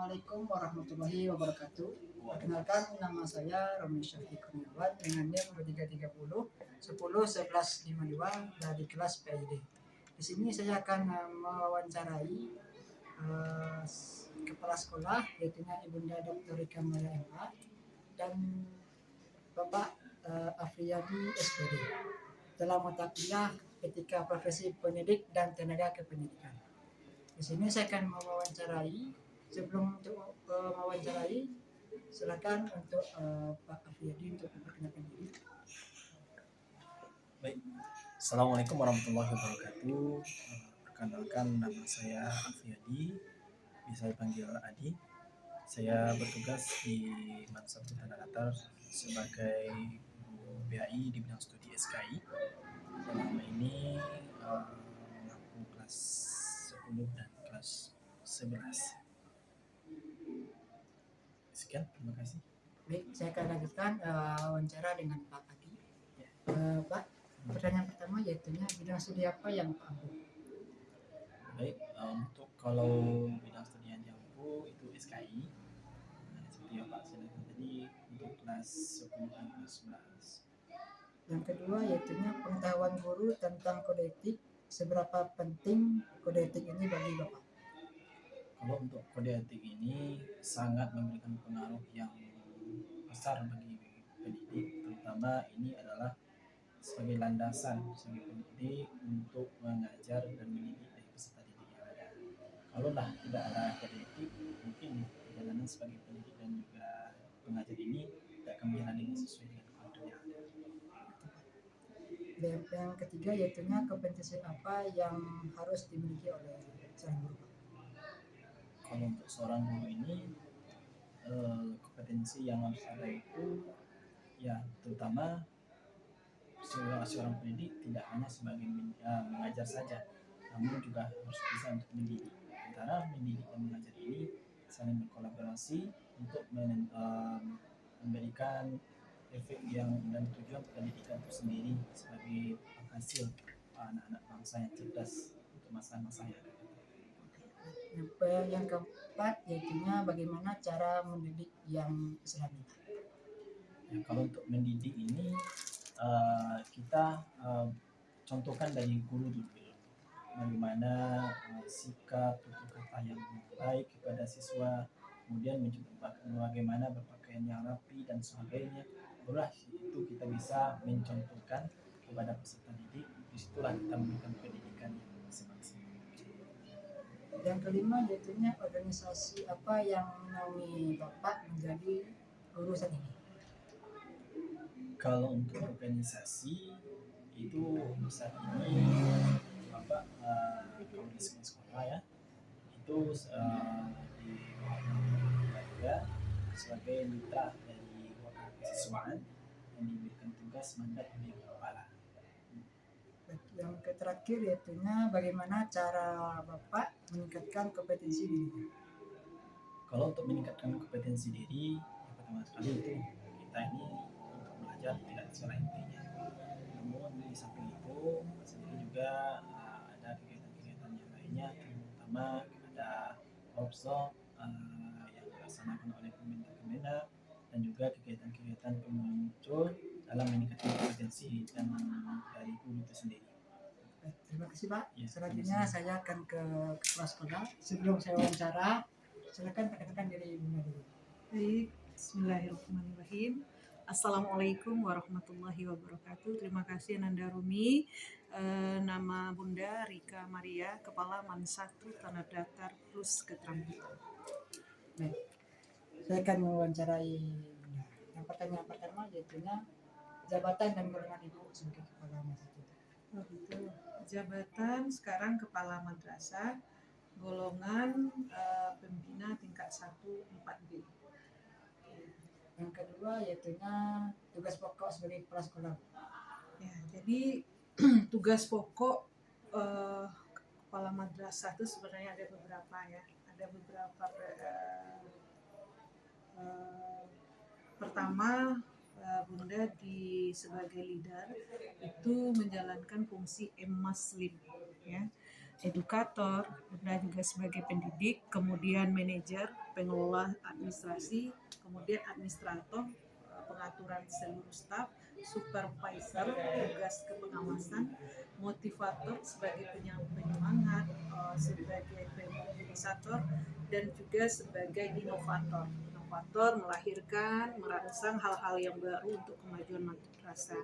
Assalamualaikum warahmatullahi wabarakatuh. Perkenalkan, nama saya Romi Syafiq Kurniawan dengan NIM 330 10 11 52 dari kelas PID. Di sini saya akan mewawancarai kepala sekolah, yaitu Ibunda Dr. Rika Maria MA dan Bapak Afriyadi SPD dalam mata kuliah Etika Profesi Pendidik dan Tenaga Kependidikan. Di sini saya akan mewawancarai. Sebelum untuk mewawancarai, silakan untuk Pak Afriyadi untuk memperkenalkan diri. Baik, Assalamualaikum warahmatullahi wabarakatuh. Perkenalkan, nama saya Afriyadi, bisa dipanggil Adi. Saya bertugas di Mansabut Tanah Datar sebagai guru BHI di bidang studi SKI. Selama ini mengaku kelas 10 dan kelas 11. Sekian, terima kasih. Baik, saya akan lanjutkan wawancara dengan Pak Adi. Pak, pertanyaan pertama yaitu bidang studi apa yang Pak ambil? Baik, untuk kalau bidang studi yang diampu itu SKI. Seperti yang Pak silakan tadi, untuk kelas 10 dan kelas 11. Yang kedua yaitu pengetahuan guru tentang kode etik. Seberapa penting kode etik ini bagi Bapak? Kalau untuk kode etik ini sangat memberikan pengaruh yang besar bagi pendidik, terutama ini adalah sebagai landasan sebagai pendidik untuk mengajar dan mendidik dari peserta didik yang ada. Kalaulah tidak ada kode etik, mungkin perjalanan sebagai pendidik dan juga pengajar ini tidak akan berjalan dengan sesuai dengan koridor yang ada. Yang ketiga yaitu kompetensi apa yang harus dimiliki oleh seorang guru? Kalau untuk seorang guru ini kompetensi yang harus ada itu ya terutama seorang pendidik tidak hanya sebagai mengajar saja, namun juga harus bisa untuk mendidik. Antara mendidik dan mengajar ini saling berkolaborasi untuk memberikan efek yang dan tujuan pendidikan itu sendiri sebagai penghasil anak-anak bangsa yang cerdas untuk masa-masa yang akan datang. Yang keempat yaitu bagaimana cara mendidik yang Islami. Ya, kalau untuk mendidik ini kita contohkan dari guru dulu, bagaimana sikap tutur kata yang baik kepada siswa, kemudian bagaimana berpakaian yang rapi dan sebagainya. Barulah itu kita bisa mencontohkan kepada peserta didik. Disitulah kita memberikan pendidikan yang masing-masing. Yang kelima yaitu organisasi apa yang menaungi Bapak menjadi guru saat ini? Kalau untuk organisasi itu saat ini Bapak kalau di sekolah ya itu di bawah sebagai mitra dari wakil kesiswaan yang diberikan tugas mandat oleh kepala. Yang terakhir yaitu bagaimana cara Bapak meningkatkan kompetensi diri? Kalau untuk meningkatkan kompetensi diri, yang pertama sekali itu kita ini untuk belajar tidak secara intinya. Namun di samping itu sendiri juga ada kegiatan-kegiatan yang lainnya, terutama ada workshop yang dilaksanakan oleh Kemendak dan juga kegiatan-kegiatan pemuncul dalam meningkatkan kompetensi dan dari guru itu sendiri. Terima kasih Pak. Ya, selanjutnya saya akan ke kepala sekolah. Sebelum saya wawancara, silakan perkenalkan diri Bunda dulu. Baik, Bismillahirrahmanirrahim. Assalamualaikum warahmatullahi wabarakatuh. Terima kasih Nanda Rumi. Nama Bunda Rika Maria, Kepala Mansatu Tanah Datar Plus Keterampilan. Baik, saya akan mewawancarai Bunda. Yang pertanyaan pertama yaitu jabatan dan golongan Ibu sebagai kepala madrasah. Oh gitu. Jabatan sekarang Kepala Madrasah, golongan pembina tingkat 1 4B. Yang kedua yaitu tugas pokok sebagai kepala sekolah. Ya, jadi tugas pokok kepala madrasah itu sebenarnya ada beberapa ya. Ada beberapa pertama Bunda sebagai leader itu menjalankan fungsi Muslim ya. edukator, Bunda juga sebagai pendidik, kemudian manajer, pengelola administrasi, kemudian administrator, pengaturan seluruh staf, supervisor, tugas kepengawasan, motivator sebagai penyemangat, sebagai motivator, dan juga sebagai inovator. Inovator melahirkan, merangsang hal-hal yang baru untuk kemajuan madrasah.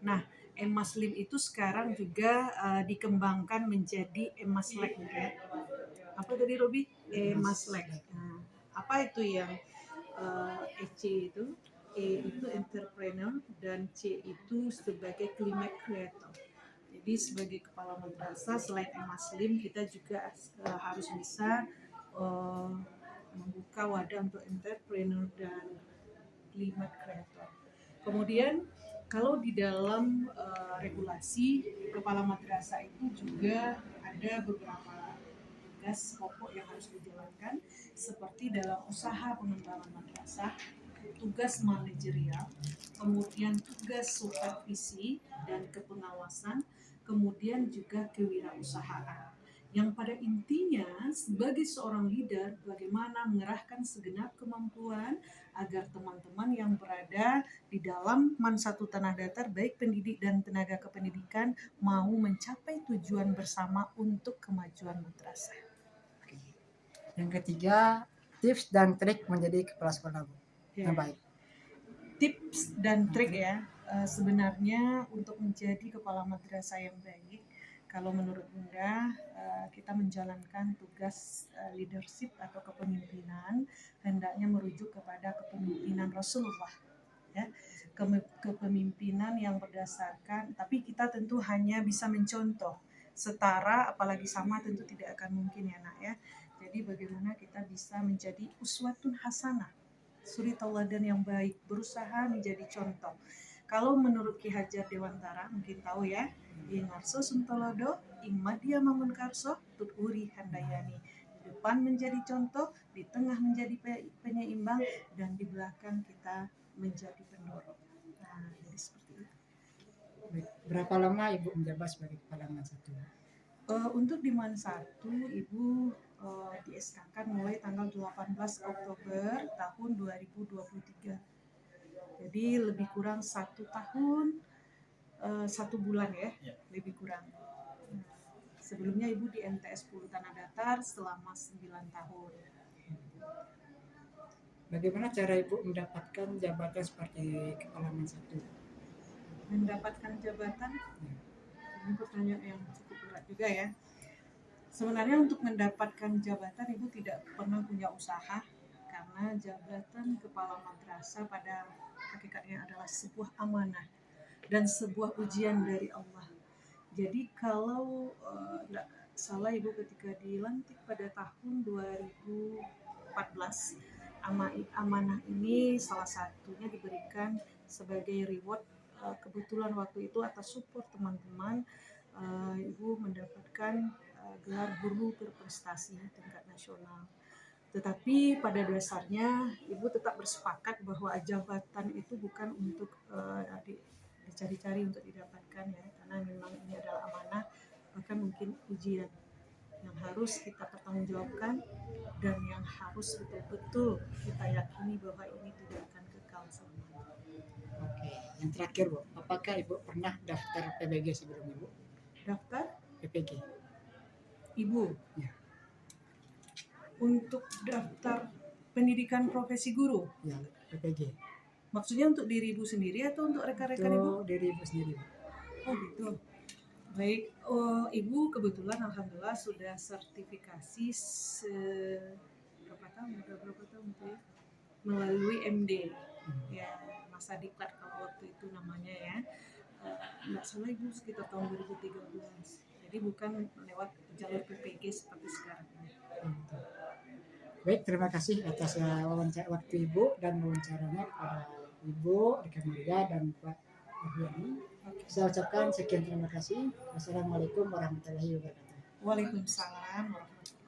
Nah, Emaslim itu sekarang juga dikembangkan menjadi Emaslek ya. Apa tadi Robi? Emaslek. Nah, apa itu yang EC itu? E itu entrepreneur dan C itu sebagai climate creator. Jadi sebagai kepala madrasah selain Emaslim kita juga harus bisa membuka wadah untuk entrepreneur dan climate creator. Kemudian kalau di dalam regulasi kepala madrasah itu juga ada beberapa tugas pokok yang harus dijalankan seperti dalam usaha pengembangan madrasah, tugas manajerial, kemudian tugas supervisi dan kepengawasan, kemudian juga kewirausahaan. Yang pada intinya sebagai seorang leader bagaimana mengerahkan segenap kemampuan agar teman-teman yang berada di dalam MAN 1 Tanah Datar baik pendidik dan tenaga kependidikan mau mencapai tujuan bersama untuk kemajuan madrasah. Yang ketiga, tips dan trik menjadi kepala sekolah Bu. Yang baik. Tips dan trik ya, sebenarnya untuk menjadi kepala madrasah yang baik, kalau menurut Bunda kita menjalankan tugas leadership atau kepemimpinan hendaknya merujuk kepada kepemimpinan Rasulullah ya, kepemimpinan yang berdasarkan, tapi kita tentu hanya bisa mencontoh, setara apalagi sama tentu tidak akan mungkin ya nak ya. Jadi bagaimana kita bisa menjadi uswatun hasanah, suri tauladan yang baik, berusaha menjadi contoh. Kalau menurut Ki Hajar Dewantara mungkin tahu ya, ing ngarso suntolodo, ing madya mamun karso, tuturi handayani. Di depan menjadi contoh, di tengah menjadi penyeimbang, dan di belakang kita menjadi pendorong. Nah, jadi seperti itu. Berapa lama Ibu menjabat sebagai kepala MAN 1? Untuk di MAN 1, Ibu di SK-kan mulai tanggal 18 Oktober tahun 2023. Jadi lebih kurang 1 tahun 1 bulan ya, lebih kurang. Sebelumnya Ibu di MTS 10 Tanah Datar selama 9 tahun. Bagaimana cara Ibu mendapatkan jabatan seperti kepala MAN 1? Mendapatkan jabatan? Ini pertanyaan yang cukup berat juga ya. Sebenarnya untuk mendapatkan jabatan Ibu tidak pernah punya usaha, karena jabatan kepala madrasah pada hakikatnya adalah sebuah amanah dan sebuah ujian dari Allah. Jadi kalau tidak salah Ibu ketika dilantik pada tahun 2014, amanah ini salah satunya diberikan sebagai reward, kebetulan waktu itu atas support teman-teman, Ibu mendapatkan gelar guru berprestasi tingkat nasional. Tetapi pada dasarnya Ibu tetap bersepakat bahwa jabatan itu bukan untuk dicari-cari untuk didapatkan ya, karena memang ini adalah amanah, bahkan mungkin ujian yang harus kita pertanggungjawabkan dan yang harus betul-betul kita yakini bahwa ini tidak akan kekal selamanya. Oke, yang terakhir Bu, apakah Ibu pernah daftar PBG sebelum Ibu? Daftar PPG? Ibu Ya. untuk daftar pendidikan profesi guru, Ya, PPG. maksudnya untuk diri Ibu sendiri atau untuk rekan-rekan Ibu? Untuk diri Ibu sendiri Bu. Oh gitu. Baik, Ibu kebetulan alhamdulillah sudah sertifikasi berapa tahun itu ya? Melalui MD. Ya, masa diklat kalau waktu itu namanya ya. Enggak salah Ibu sekitar tahun 2013. Jadi bukan lewat jalur PPG seperti sekarang ini. Baik, terima kasih atas wawancara waktu Ibu dan wawancaranya kepada Ibu Rika Maria dan Pak Ardiani. Saya ucapkan sekian terima kasih. Wassalamualaikum warahmatullahi wabarakatuh. Waalaikumsalam warahmatullahi wabarakatuh.